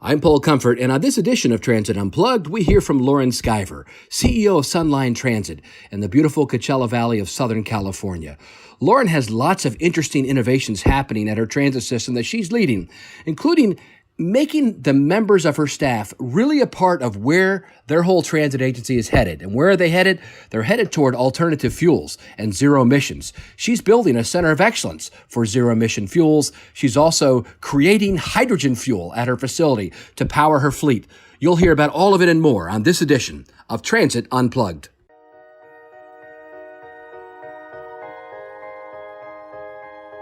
I'm Paul Comfort, and on this edition of Transit Unplugged, we hear from Lauren Skiver, CEO of SunLine Transit in the beautiful Coachella Valley of Southern California. Lauren has lots of interesting innovations happening at her transit system that she's leading, including making the members of her staff really a part of where their whole transit agency is headed. And where are they headed? They're headed toward alternative fuels and zero emissions. She's building a center of excellence for zero emission fuels. She's also creating hydrogen fuel at her facility to power her fleet. You'll hear about all of it and more on this edition of Transit Unplugged.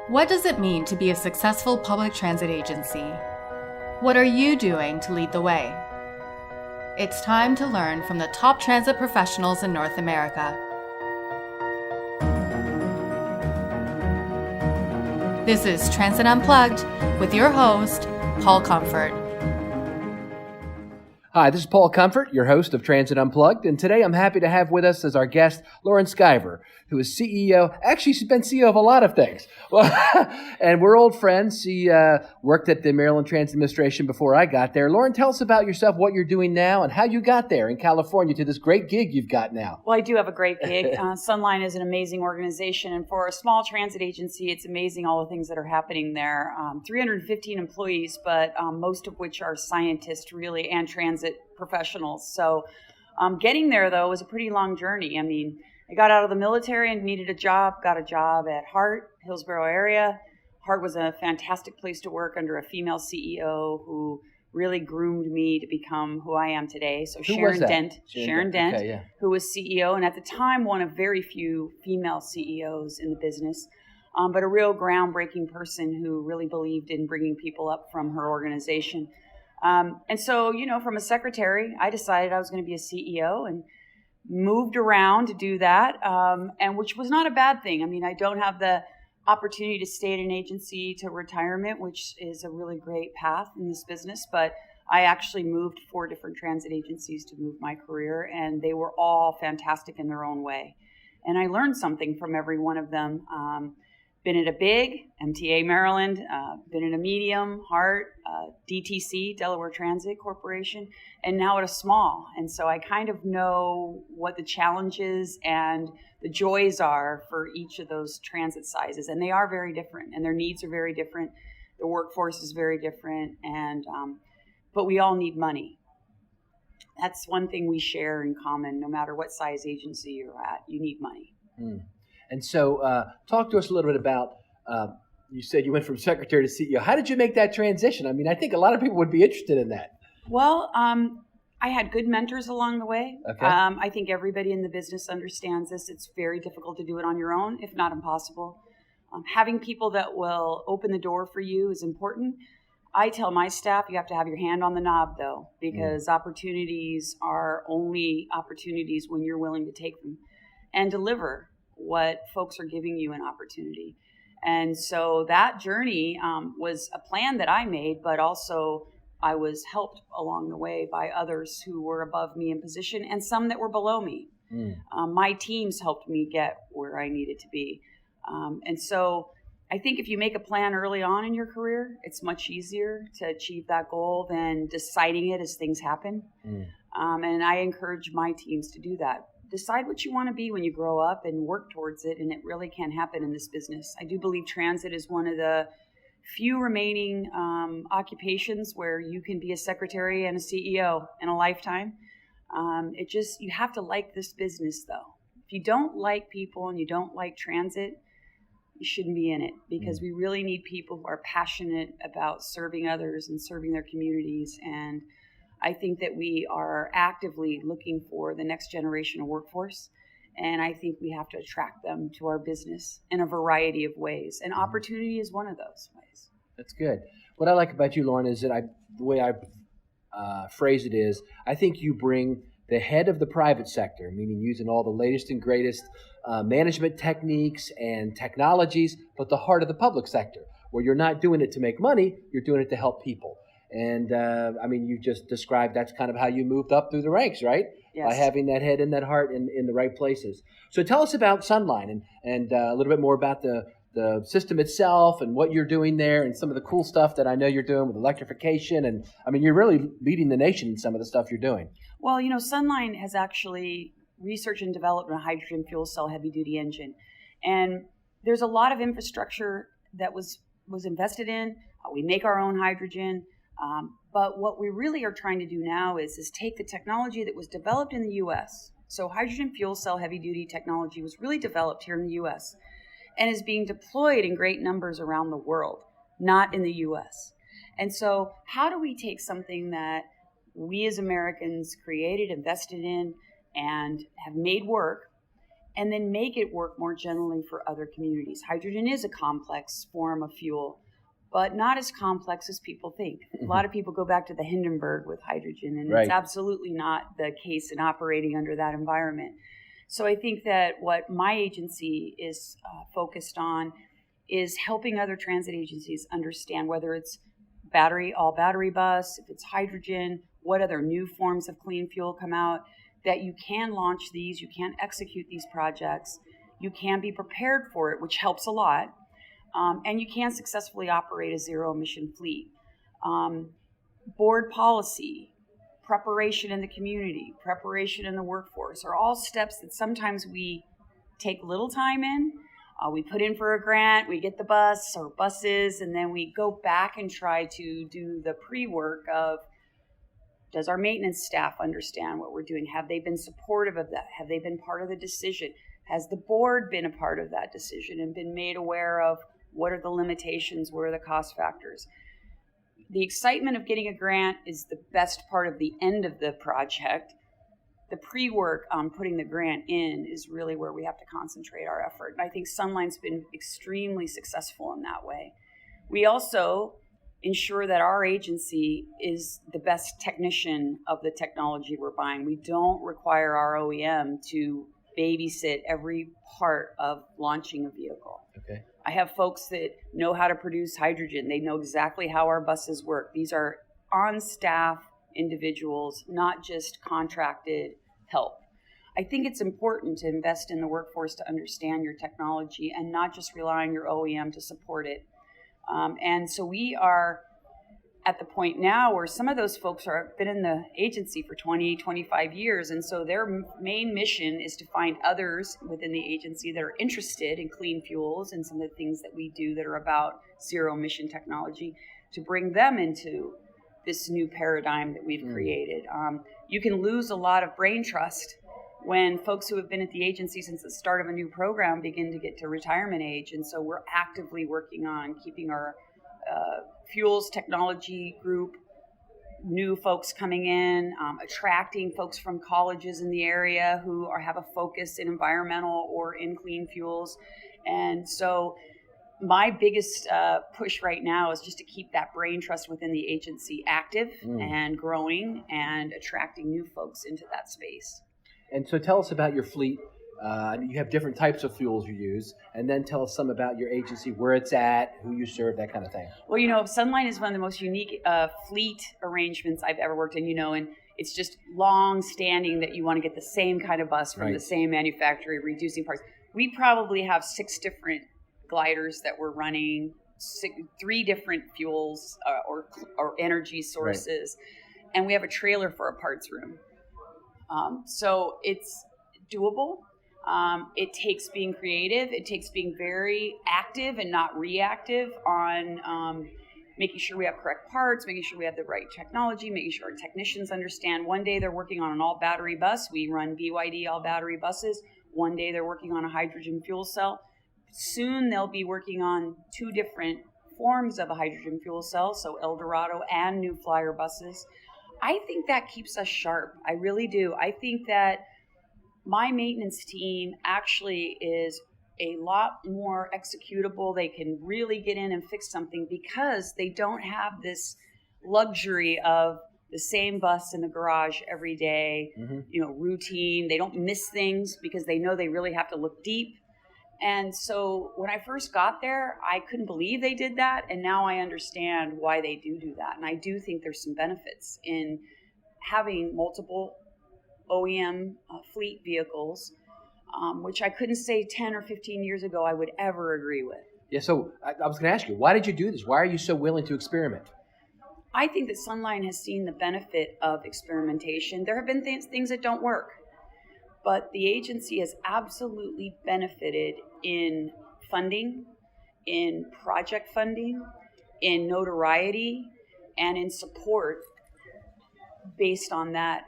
What does it mean to be a successful public transit agency? What are you doing to lead the way? It's time to learn from the top transit professionals in North America. This is Transit Unplugged with your host, Paul Comfort. Hi, this is Paul Comfort, your host of Transit Unplugged, and today I'm happy to have with us as our guest Lauren Skiver, who is CEO. Actually, she's been CEO of a lot of things. And we're old friends. She worked at the Maryland Transit Administration before I got there. Lauren, tell us about yourself, what you're doing now, and how you got there in California to this great gig you've got now. Well, I do have a great gig. SunLine is an amazing organization, and for a small transit agency, it's amazing all the things that are happening there. 315 employees, but most of which are scientists, really, and transit professionals. So getting there, though, was a pretty long journey. I mean, I got out of the military and needed a job, got a job at Hart, Hillsborough area. Hart was a fantastic place to work under a female CEO who really groomed me to become who I am today. So Sharon Dent, Okay, yeah. who was CEO, and at the time, one of very few female CEOs in the business, but a real groundbreaking person who really believed in bringing people up from her organization. And so, from a secretary, I decided I was going to be a CEO and moved around to do that, and which was not a bad thing. I mean, I don't have the opportunity to stay at an agency to retirement, which is a really great path in this business, but I actually moved 4 different transit agencies to move my career, and they were all fantastic in their own way. And I learned something from every one of them. Been at a big, MTA Maryland, been at a medium, Hart, DTC, Delaware Transit Corporation, and now at a small. And so I kind of know what the challenges and the joys are for each of those transit sizes. And they are very different, and their needs are very different. The workforce is very different, and but we all need money. That's one thing we share in common. No matter what size agency you're at, you need money. Mm. And so talk to us a little bit about, you said you went from secretary to CEO. How did you make that transition? I mean, I think a lot of people would be interested in that. Well, I had good mentors along the way. Okay. I think everybody in the business understands this. It's very difficult to do it on your own, if not impossible. Having people that will open the door for you is important. I tell my staff you have to have your hand on the knob, though, because opportunities are only opportunities when you're willing to take them and deliver what folks are giving you an opportunity. And so that journey was a plan that I made, but also I was helped along the way by others who were above me in position and some that were below me. My teams helped me get where I needed to be. And so I think if you make a plan early on in your career, it's much easier to achieve that goal than deciding it as things happen. And I encourage my teams to do that. Decide what you want to be when you grow up and work towards it, and it really can happen in this business. I do believe transit is one of the few remaining occupations where you can be a secretary and a CEO in a lifetime. You have to like this business, though. If you don't like people and you don't like transit, you shouldn't be in it, because we really need people who are passionate about serving others and serving their communities. And I think that we are actively looking for the next generation of workforce, and I think we have to attract them to our business in a variety of ways, and opportunity is one of those ways. That's good. What I like about you, Lauren, is that the way I phrase it is, I think you bring the head of the private sector, meaning using all the latest and greatest management techniques and technologies, but the heart of the public sector, where you're not doing it to make money, you're doing it to help people. And you just described that's kind of how you moved up through the ranks, right? Yes. By having that head and that heart in the right places. So tell us about SunLine and a little bit more about the the system itself and what you're doing there and some of the cool stuff that I know you're doing with electrification. And I mean, you're really leading the nation in some of the stuff you're doing. Well, SunLine has actually researched and developed a hydrogen fuel cell heavy-duty engine. And there's a lot of infrastructure that was invested in. We make our own hydrogen. But what we really are trying to do now is take the technology that was developed in the U.S. So hydrogen fuel cell heavy-duty technology was really developed here in the U.S. and is being deployed in great numbers around the world, not in the U.S. And so how do we take something that we as Americans created, invested in, and have made work, and then make it work more generally for other communities? Hydrogen is a complex form of fuel, but not as complex as people think. A lot of people go back to the Hindenburg with hydrogen, and It's absolutely not the case in operating under that environment. So I think that what my agency is focused on is helping other transit agencies understand whether it's all battery bus, if it's hydrogen, what other new forms of clean fuel come out, that you can launch these, you can execute these projects, you can be prepared for it, which helps a lot. And you can successfully operate a zero-emission fleet. Board policy, preparation in the community, preparation in the workforce are all steps that sometimes we take little time in. We put in for a grant, we get the bus or buses, and then we go back and try to do the pre-work of, does our maintenance staff understand what we're doing? Have they been supportive of that? Have they been part of the decision? Has the board been a part of that decision and been made aware of what are the limitations, what are the cost factors? The excitement of getting a grant is the best part of the end of the project. The pre-work on putting the grant in is really where we have to concentrate our effort. And I think SunLine's been extremely successful in that way. We also ensure that our agency is the best technician of the technology we're buying. We don't require our OEM to babysit every part of launching a vehicle. Okay. I have folks that know how to produce hydrogen. They know exactly how our buses work. These are on-staff individuals, not just contracted help. I think it's important to invest in the workforce to understand your technology and not just rely on your OEM to support it. And so we are at the point now where some of those folks have been in the agency for 20, 25 years. And so their main mission is to find others within the agency that are interested in clean fuels and some of the things that we do that are about zero emission technology to bring them into this new paradigm that we've created. You can lose a lot of brain trust when folks who have been at the agency since the start of a new program begin to get to retirement age. And so we're actively working on keeping our fuels technology group, new folks coming in, attracting folks from colleges in the area who have a focus in environmental or in clean fuels. And so my biggest push right now is just to keep that brain trust within the agency active and growing and attracting new folks into that space. And so tell us about your fleet. You have different types of fuels you use, and then tell us some about your agency, where it's at, who you serve, that kind of thing. Well, SunLine is one of the most unique fleet arrangements I've ever worked in, and it's just long-standing that you want to get the same kind of bus from the same manufacturer, reducing parts. We probably have 6 different gliders that we're running, 3 different fuels or energy sources, and we have a trailer for a parts room. So it's doable. It takes being creative. It takes being very active and not reactive on making sure we have correct parts, making sure we have the right technology, making sure our technicians understand. One day they're working on an all-battery bus. We run BYD all-battery buses. One day they're working on a hydrogen fuel cell. Soon they'll be working on 2 different forms of a hydrogen fuel cell, so Eldorado and New Flyer buses. I think that keeps us sharp. I really do. I think that my maintenance team actually is a lot more executable. They can really get in and fix something because they don't have this luxury of the same bus in the garage every day, routine. They don't miss things because they know they really have to look deep. And so when I first got there, I couldn't believe they did that. And now I understand why they do that. And I do think there's some benefits in having multiple OEM fleet vehicles, which I couldn't say 10 or 15 years ago I would ever agree with. Yeah, so I was going to ask you, why did you do this? Why are you so willing to experiment? I think that SunLine has seen the benefit of experimentation. There have been things that don't work, but the agency has absolutely benefited in funding, in project funding, in notoriety, and in support based on that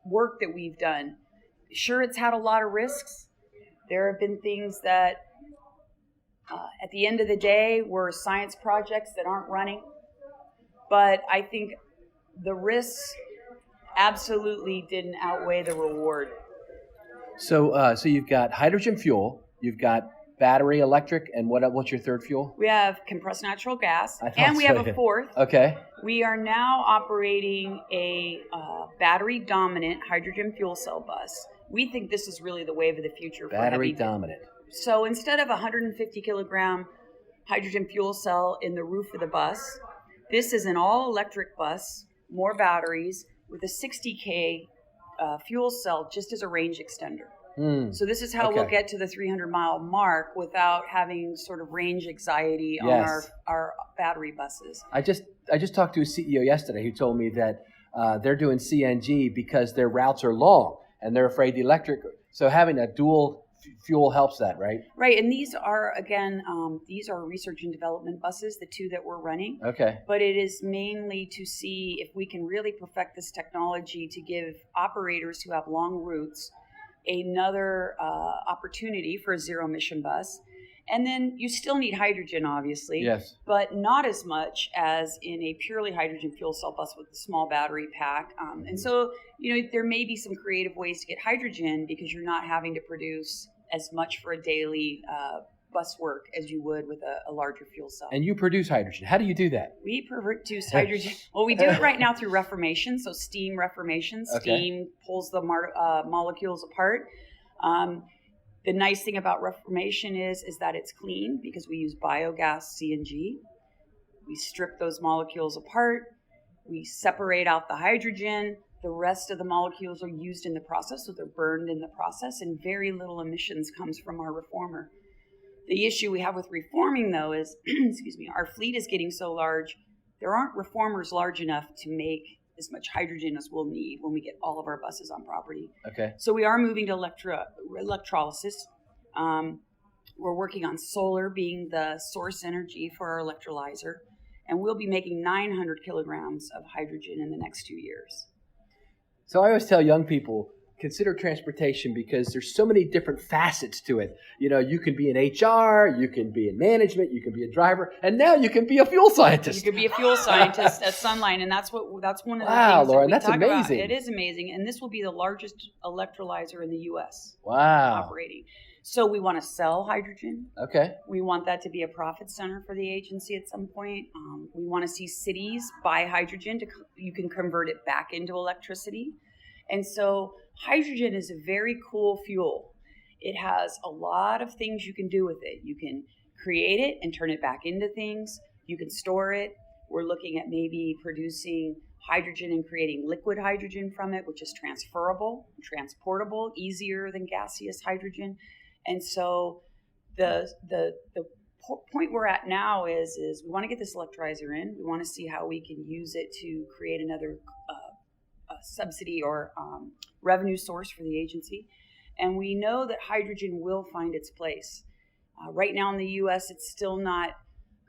work that we've done. Sure, it's had a lot of risks. There have been things that at the end of the day were science projects that aren't running. But I think the risks absolutely didn't outweigh the reward. So you've got hydrogen fuel, you've got battery electric, and what's your third fuel? We have compressed natural gas, I thought and we so, have yeah. a fourth. Okay. We are now operating a battery-dominant hydrogen fuel cell bus. We think this is really the wave of the future for Battery heavy. dominant. So instead of a 150 kilogram hydrogen fuel cell in the roof of the bus, this is an all-electric bus, more batteries, with a 60K fuel cell just as a range extender. So this is how we'll get to the 300-mile mark without having sort of range anxiety on our battery buses. I just talked to a CEO yesterday who told me that they're doing CNG because their routes are long and they're afraid the electric. So having a dual fuel helps that, right? Right, and these are, again, these are research and development buses, the two that we're running. Okay. But it is mainly to see if we can really perfect this technology to give operators who have long routes another opportunity for a zero-emission bus. And then you still need hydrogen, obviously, yes, but not as much as in a purely hydrogen fuel cell bus with a small battery pack. And so, there may be some creative ways to get hydrogen because you're not having to produce as much for a daily bus work as you would with a larger fuel cell. And you produce hydrogen. How do you do that? We produce hydrogen. Well, we do it right now through reformation, so steam reformation. Steam pulls the molecules apart. The nice thing about reformation is that it's clean because we use biogas CNG. We strip those molecules apart. We separate out the hydrogen. The rest of the molecules are used in the process, so they're burned in the process, and very little emissions comes from our reformer. The issue we have with reforming, though, is, our fleet is getting so large, there aren't reformers large enough to make as much hydrogen as we'll need when we get all of our buses on property. Okay. So we are moving to electrolysis. We're working on solar being the source energy for our electrolyzer, and we'll be making 900 kilograms of hydrogen in the next 2 years. So I always tell young people, consider transportation because there's so many different facets to it. You can be in HR, you can be in management, you can be a driver, and now you can be a fuel scientist. You could be a fuel scientist at SunLine, and that's one of the things Lauren, that we that's talk amazing. about. It is amazing, and this will be the largest electrolyzer in the U.S. Wow. operating. So we want to sell hydrogen. Okay. We want that to be a profit center for the agency at some point. We want to see cities buy hydrogen. You can convert it back into electricity. And so hydrogen is a very cool fuel. It has a lot of things you can do with it. You can create it and turn it back into things. You can store it. We're looking at maybe producing hydrogen and creating liquid hydrogen from it, which is transferable, transportable, easier than gaseous hydrogen. And so the point we're at now is we want to get this electrolyzer in. We want to see how we can use it to create another subsidy or revenue source for the agency. And we know that hydrogen will find its place. Right now in the U.S., it's still not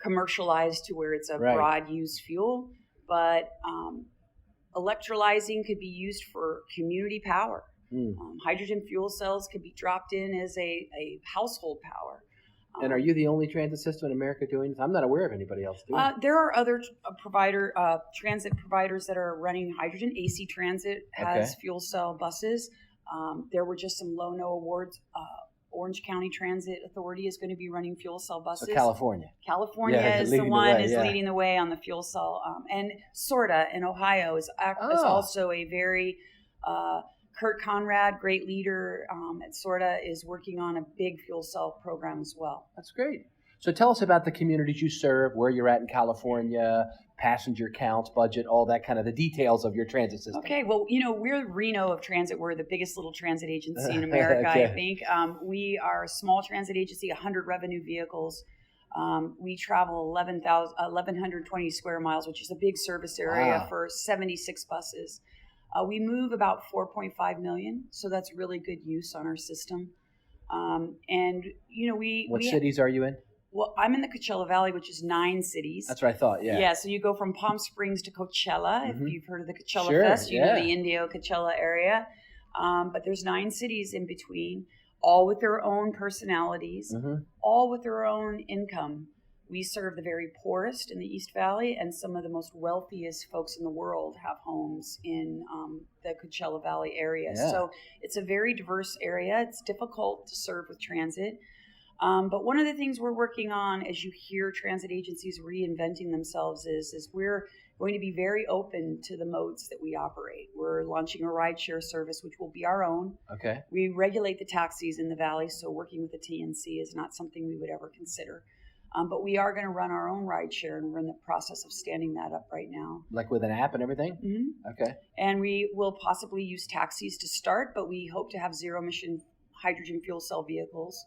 commercialized to where it's a broad use fuel, but electrolyzing could be used for community power. Hydrogen fuel cells could be dropped in as a household power. And are you the only transit system in America doing this? I'm not aware of anybody else doing it. There are other transit providers that are running hydrogen. AC Transit has fuel cell buses. There were just some low-no awards. Orange County Transit Authority is going to be running fuel cell buses. So California is the one leading the way on the fuel cell. And SORTA in Ohio is also a very Kurt Conrad, great leader at SORTA, is working on a big fuel cell program as well. That's great. So tell us about the communities you serve, where you're at in California, passenger counts, budget, all that kind of the details of your transit system. Okay, well, we're Reno of transit. We're the biggest little transit agency in America, I think. We are a small transit agency, 100 revenue vehicles. We travel 1,120 square miles, which is a big service area Wow. for 76 buses. We move about 4.5 million, so that's really good use on our system. And What cities are you in? Well, I'm in the Coachella Valley, which is 9 cities. That's what I thought. Yeah. Yeah, so you go from Palm Springs to Coachella. If you've heard of the Coachella Sure, Fest, you know yeah. the Indio Coachella area. But there's 9 cities in between, all with their own personalities, all with their own income. We serve the very poorest in the East Valley, and some of the most wealthiest folks in the world have homes in the Coachella Valley area. Yeah. So it's a very diverse area. It's difficult to serve with transit. But one of the things we're working on as you hear transit agencies reinventing themselves is we're going to be very open to the modes that we operate. We're launching a rideshare service, which will be our own. Okay. We regulate the taxis in the valley, so working with the TNC is not something we would ever consider. But we are going to run our own rideshare, and we're in the process of standing that up right now. Like with an app and everything? Mm-hmm. Okay. And we will possibly use taxis to start, but we hope to have zero-emission hydrogen fuel cell vehicles.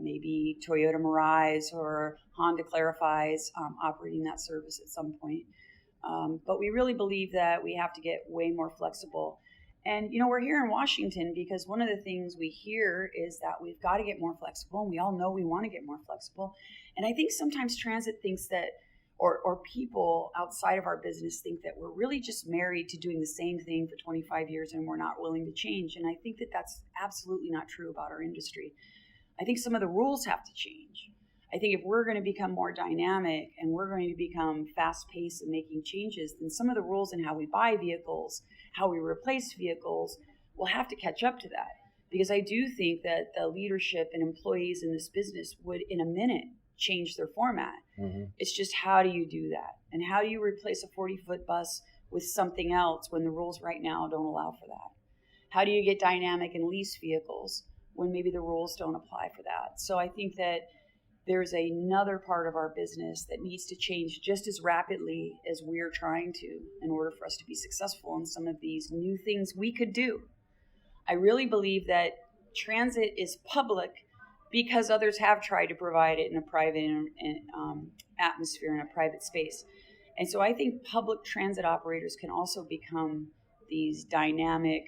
Maybe Toyota Mirais or Honda Clarifies operating that service at some point. But we really believe that we have to get way more flexible. And, we're here in Washington because one of the things we hear is that we've got to get more flexible, and we all know we want to get more flexible. And I think sometimes transit thinks that, or people outside of our business think that we're really just married to doing the same thing for 25 years and we're not willing to change. And I think that that's absolutely not true about our industry. I think some of the rules have to change. I think if we're going to become more dynamic and we're going to become fast-paced in making changes, then some of the rules in how we buy vehicles, how we replace vehicles, will have to catch up to that. Because I do think that the leadership and employees in this business would, in a minute, change their format. It's just, how do you do that? And how do you replace a 40-foot bus with something else when the rules right now don't allow for that? How do you get dynamic and lease vehicles when maybe the rules don't apply for that? So I think that there's another part of our business that needs to change just as rapidly as we're trying to in order for us to be successful in some of these new things we could do. I really believe that transit is public because others have tried to provide it in a private atmosphere, in a private space. And so I think public transit operators can also become these dynamic,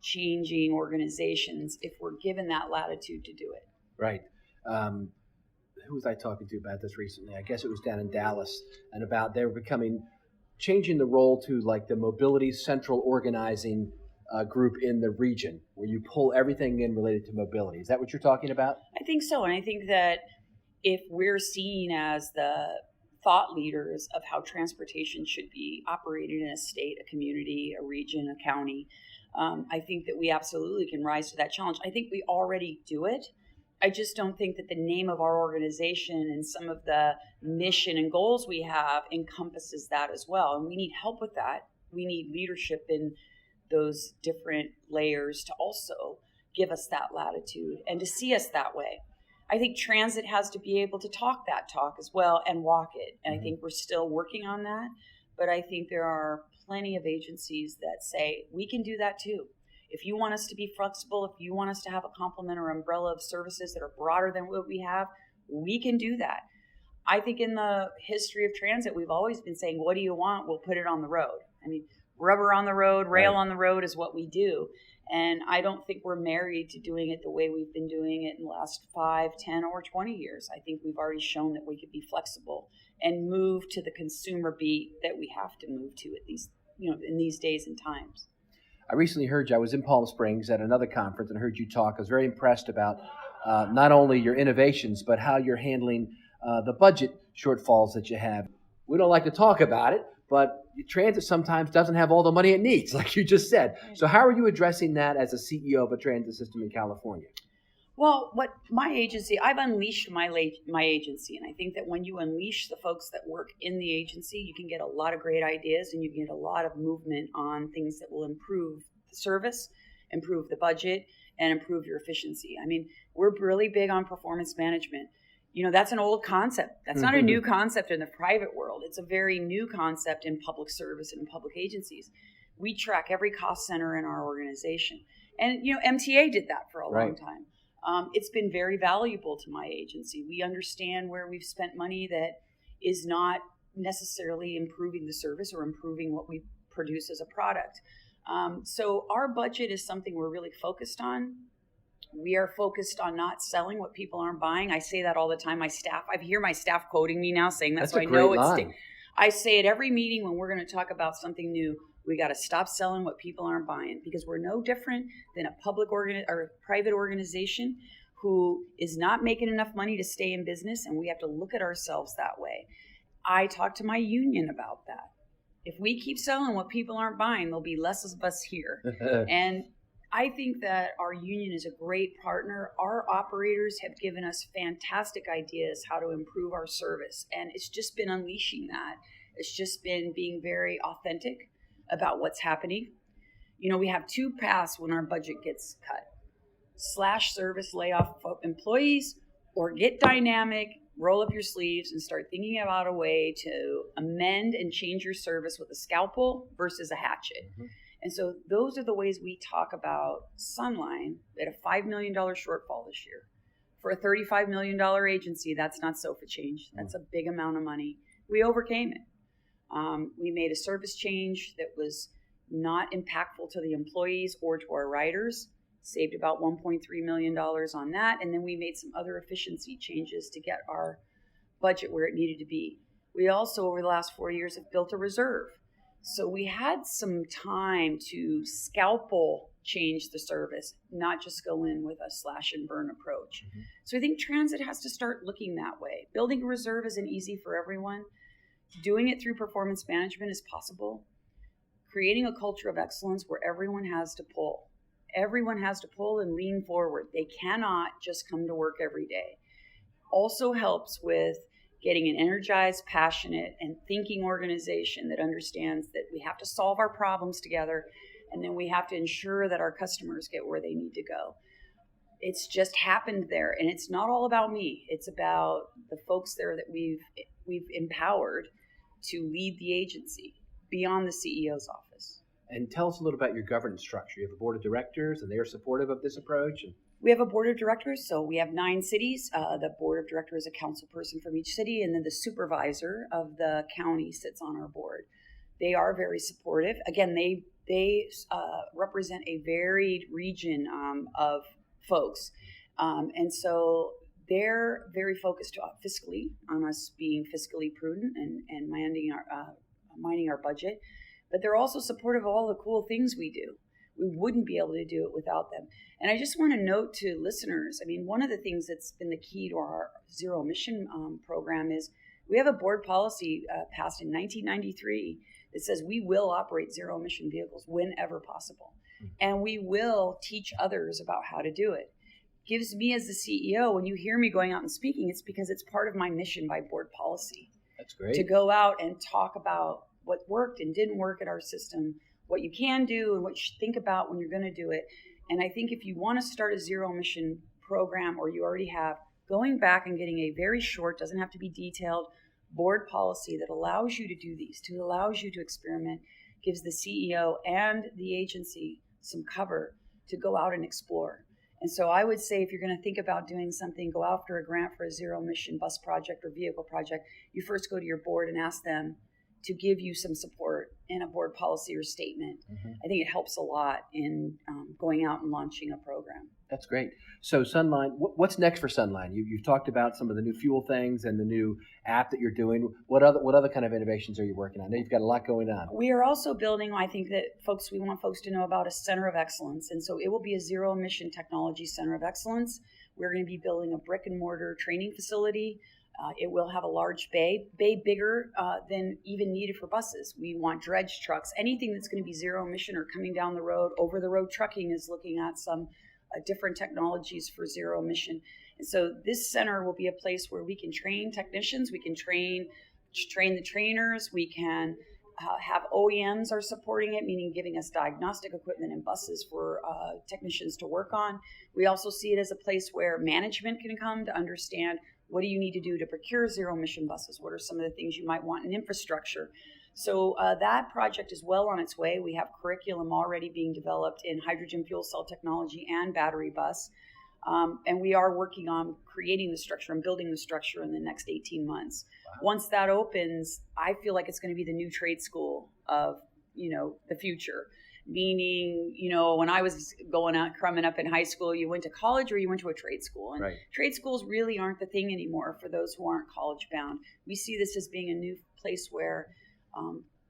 changing organizations if we're given that latitude to do it. Right. Who was I talking to about this recently? I guess it was down in Dallas, and about they were changing the role to like the mobility central organizing group in the region, where you pull everything in related to mobility. Is that what you're talking about? I think so. And I think that if we're seen as the thought leaders of how transportation should be operated in a state, a community, a region, a county, I think that we absolutely can rise to that challenge. I think we already do it. I just don't think that the name of our organization and some of the mission and goals we have encompasses that as well. And we need help with that. We need leadership in those different layers to also give us that latitude and to see us that way. I think transit has to be able to talk that talk as well and walk it. And I think we're still working on that. But I think there are plenty of agencies that say, we can do that too. If you want us to be flexible, if you want us to have a complement or umbrella of services that are broader than what we have, we can do that. I think in the history of transit, we've always been saying, what do you want? We'll put it on the road. I mean, rubber on the road, rail on the road is what we do. And I don't think we're married to doing it the way we've been doing it in the last 5, 10, or 20 years. I think we've already shown that we could be flexible and move to the consumer beat that we have to move to at these, in these days and times. I recently heard you. I was in Palm Springs at another conference and heard you talk. I was very impressed about not only your innovations, but how you're handling the budget shortfalls that you have. We don't like to talk about it, but transit sometimes doesn't have all the money it needs, like you just said. So how are you addressing that as a CEO of a transit system in California? Well, I've unleashed my agency, and I think that when you unleash the folks that work in the agency, you can get a lot of great ideas and you can get a lot of movement on things that will improve the service, improve the budget, and improve your efficiency. I mean, we're really big on performance management. That's an old concept. That's not a new concept in the private world. It's a very new concept in public service and in public agencies. We track every cost center in our organization. And, MTA did that for a long time. It's been very valuable to my agency. We understand where we've spent money that is not necessarily improving the service or improving what we produce as a product. So our budget is something we're really focused on. We are focused on not selling what people aren't buying. I say that all the time. I hear my staff quoting me now saying that, That's so a I great know line. I say at every meeting when we're going to talk about something new, we got to stop selling what people aren't buying, because we're no different than a or private organization who is not making enough money to stay in business, and we have to look at ourselves that way. I talk to my union about that. If we keep selling what people aren't buying, there'll be less of us here. And I think that our union is a great partner. Our operators have given us fantastic ideas how to improve our service, and it's just been unleashing that. It's just been being very authentic about what's happening. We have two paths when our budget gets cut: slash service, lay off employees, or get dynamic, roll up your sleeves, and start thinking about a way to amend and change your service with a scalpel versus a hatchet. Mm-hmm. And so those are the ways we talk about SunLine. We had a $5 million shortfall this year. For a $35 million agency, that's not sofa change. That's a big amount of money. We overcame it. We made a service change that was not impactful to the employees or to our riders, saved about $1.3 million on that, and then we made some other efficiency changes to get our budget where it needed to be. We also, over the last 4 years, have built a reserve. So we had some time to scalpel change the service, not just go in with a slash and burn approach. Mm-hmm. So I think transit has to start looking that way. Building a reserve isn't easy for everyone. Doing it through performance management is possible. Creating a culture of excellence where everyone has to pull. Everyone has to pull and lean forward. They cannot just come to work every day. Also helps with getting an energized, passionate, and thinking organization that understands that we have to solve our problems together, and then we have to ensure that our customers get where they need to go. It's just happened there, and it's not all about me. It's about the folks there that we've empowered to lead the agency beyond the CEO's office. And tell us a little about your governance structure. You have a board of directors, and they are supportive of this approach. We have a board of directors, so we have 9 cities. The board of directors is a council person from each city, and then the supervisor of the county sits on our board. They are very supportive. Again, they represent a varied region of folks, and so they're very focused fiscally on us being fiscally prudent and minding our budget. But they're also supportive of all the cool things we do. We wouldn't be able to do it without them. And I just want to note to listeners, one of the things that's been the key to our zero emission program is we have a board policy passed in 1993 that says we will operate zero emission vehicles whenever possible. And we will teach others about how to do it. Gives me as the CEO, when you hear me going out and speaking, it's because it's part of my mission by board policy. That's great. To go out and talk about what worked and didn't work at our system, what you can do and what you should think about when you're going to do it. And I think if you want to start a zero emission program, or you already have, going back and getting a very short, doesn't have to be detailed, board policy that allows you to do these, allows you to experiment, gives the CEO and the agency some cover to go out and explore. And so I would say if you're going to think about doing something, go after a grant for a zero emission bus project or vehicle project, you first go to your board and ask them to give you some support in a board policy or statement. Mm-hmm. I think it helps a lot in going out and launching a program. That's great. So SunLine, what's next for SunLine? You've talked about some of the new fuel things and the new app that you're doing. What other kind of innovations are you working on? I know you've got a lot going on. We are also building, I think that we want folks to know about a center of excellence. And so it will be a zero emission technology center of excellence. We're going to be building a brick and mortar training facility. It will have a large bay bigger than even needed for buses. We want dredge trucks, anything that's going to be zero emission or coming down the road. Over the road trucking is looking at some different technologies for zero emission. And so this center will be a place where we can train technicians, we can train the trainers, we can have OEMs are supporting it, meaning giving us diagnostic equipment and buses for technicians to work on. We also see it as a place where management can come to understand what do you need to do to procure zero emission buses? What are some of the things you might want in infrastructure? So that project is well on its way. We have curriculum already being developed in hydrogen fuel cell technology and battery bus. And we are working on creating the structure and building the structure in the next 18 months. Wow. Once that opens, I feel like it's going to be the new trade school of, the future. Meaning, when I was coming up in high school, you went to college or you went to a trade school. And trade schools really aren't the thing anymore for those who aren't college bound. We see this as being a new place where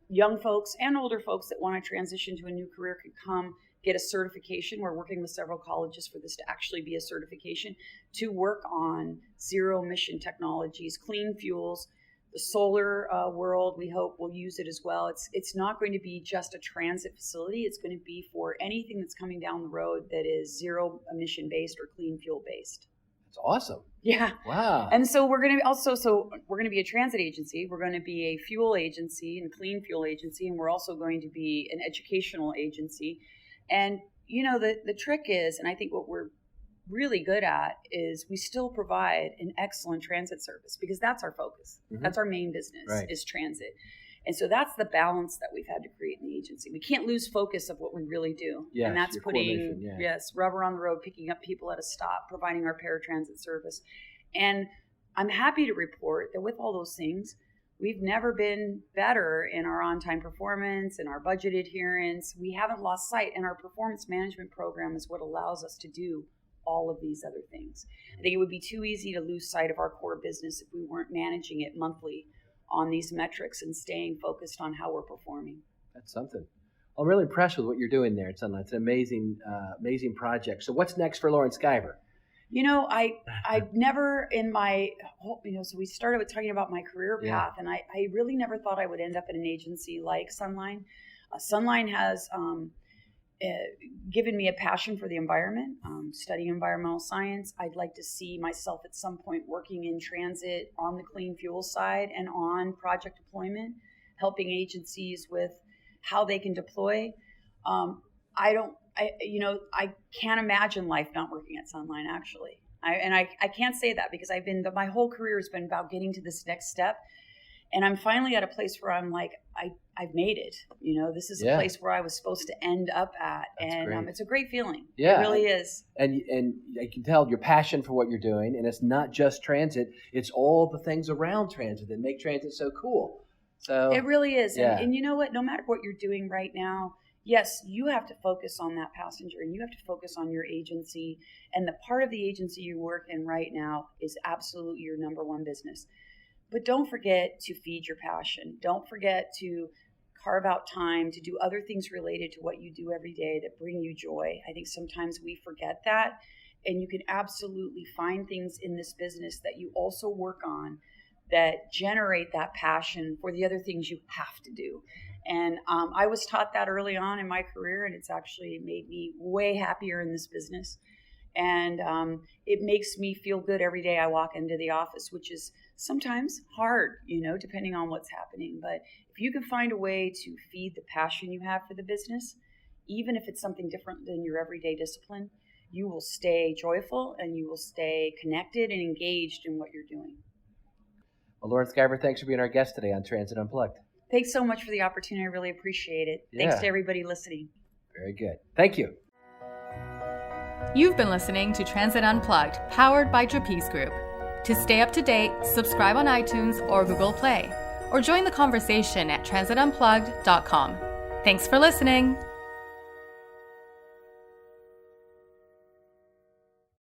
young folks and older folks that want to transition to a new career can come get a certification. We're working with several colleges for this to actually be a certification to work on zero emission technologies, clean fuels. The solar world, we hope, will use it as well. It's not going to be just a transit facility. It's going to be for anything that's coming down the road that is zero emission based or clean fuel based. That's awesome. Yeah. Wow. And so we're going to be a transit agency. We're going to be a fuel agency and clean fuel agency, and we're also going to be an educational agency. And the trick is, and I think what we're really good at is we still provide an excellent transit service because that's our focus. Mm-hmm. That's our main business is transit. And so that's the balance that we've had to create in the agency. We can't lose focus of what we really do. Yes, and that's putting rubber on the road, picking up people at a stop, providing our paratransit service. And I'm happy to report that with all those things, we've never been better in our on-time performance and our budget adherence. We haven't lost sight, and our performance management program is what allows us to do all of these other things. I think it would be too easy to lose sight of our core business if we weren't managing it monthly on these metrics and staying focused on how we're performing. That's something. I'm really impressed with what you're doing there at SunLine. It's an amazing project. So what's next for Lauren Skiver? I never in my, so we started with talking about my career path, and I really never thought I would end up in an agency like SunLine. SunLine has given me a passion for the environment, studying environmental science. I'd like to see myself at some point working in transit on the clean fuel side and on project deployment, helping agencies with how they can deploy. I can't imagine life not working at SunLine, actually. I can't say that because my whole career has been about getting to this next step. And I'm finally at a place where I'm like, I've made it. This is a place where I was supposed to end up at. That's and great. It's a great feeling. Yeah. It really is. And I can tell your passion for what you're doing. And it's not just transit. It's all the things around transit that make transit so cool. So it really is. Yeah. And you know what? No matter what you're doing right now, yes, you have to focus on that passenger and you have to focus on your agency. And the part of the agency you work in right now is absolutely your number one business. But don't forget to feed your passion. Don't forget to carve out time to do other things related to what you do every day that bring you joy. I think sometimes we forget that. And you can absolutely find things in this business that you also work on that generate that passion for the other things you have to do. And I was taught that early on in my career, and it's actually made me way happier in this business. And it makes me feel good every day I walk into the office, which is sometimes hard, depending on what's happening. But if you can find a way to feed the passion you have for the business, even if it's something different than your everyday discipline, you will stay joyful and you will stay connected and engaged in what you're doing. Well, Lauren Skiver, thanks for being our guest today on Transit Unplugged. Thanks so much for the opportunity. I really appreciate it. Thanks to everybody listening. Very good. Thank you. You've been listening to Transit Unplugged, powered by Trapeze Group. To stay up to date, subscribe on iTunes or Google Play, or join the conversation at transitunplugged.com. Thanks for listening.